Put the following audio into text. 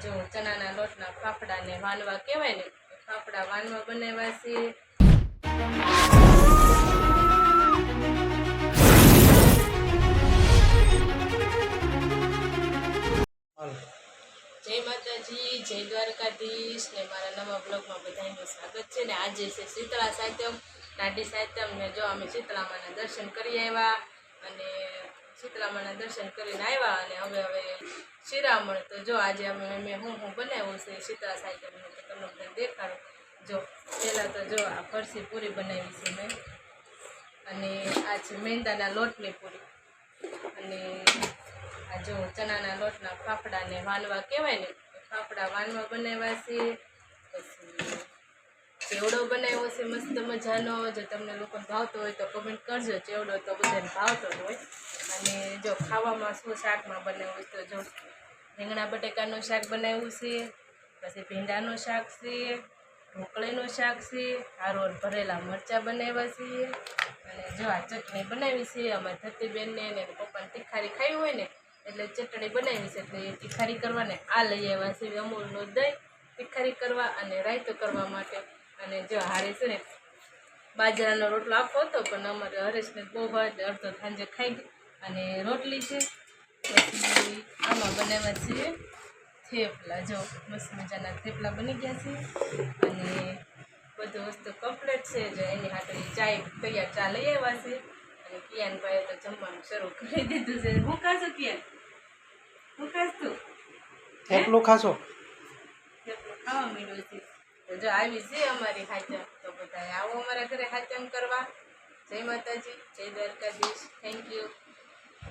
જો ચણાના લોટના ફાફડા ને વાનવા કહેવાય ને, ફાફડા વાનવા બનાવ્યા છે. જય માતાજી, જય દ્વારકાધીશ ને મારા નવા બ્લોગમાં બધાનું સ્વાગત છે. ને આજે છે શીતળા સાતમ, દાંડી સાતમ ને જો અમે શીતળામાના દર્શન કરી આવ્યા અને શીતળામાના દર્શન કરીને આવ્યા અને હવે શિરામણ. તો જો આજે મેં હું બનાવ્યું છે શીતળા સાતમનું તો તમને બધા દેખાડું. જો પહેલાં તો જો આ ફરસી પૂરી બનાવી છે મેં, અને આ છે મેંદાના લોટની પૂરી, અને આ જો ચણાના લોટના ફાફડા ને વાનવા કહેવાય ને, ફાફડા વાનવા બનાવ્યા છે. પછી ચેવડો બનાવ્યો છે મસ્ત મજાનો. જો તમને લોકોને ભાવતો હોય તો કમેન્ટ કરજો. ચેવડો તો બધાને ભાવતો જ હોય. અને જો ખાવામાં શું શાકમાં બનાવ્યું તો જો રીંગણા બટેકાનું શાક બનાવ્યું છે, પછી ભીંડાનું શાક છે, ઢોકળીનું શાક છે, હારોર ભરેલા મરચાં બનાવ્યા છે, અને જો આ ચટણી બનાવી છે અમારી ધતીબેનને ને પપ્પાને તીખારી ખાવી હોય ને એટલે ચટણી બનાવી છે. એટલે એ તીખારી કરવાને આ લઈ આવ્યા છે અમૂલનું દહીં તીખારી કરવા અને રાયતો કરવા માટે. અને જો હારે છે ને બાજરાનો રોટલો આખો હતો પણ અમારે હરેશને બહુ ભાવે એટલે અડધો સાંજે ખાઈ ગઈ. અને રોટલી છે. પછી આમાં બનાવ્યા છે થેપલા. જો મસ્ત મજાના થેપલા બની ગયા છે અને બધું વસ્તુ કમ્પ્લીટ છે. જો એની હાથે ચાય તૈયાર ચા લઈ આવ્યા છે. અને કિયાનભાઈએ તો જમવાનું શરૂ કરી દીધું છે. હું ખાશો કિયાન? હું ખાશ તું? થેપલું ખાશો? થેપલું ખાવા માંડ્યું છે. તો જો આવી છે અમારી હાચમ. તો બધા આવો અમારા ઘરે હાચમ કરવા. જય માતાજી, જય દ્વારકાધીશ. Thank you.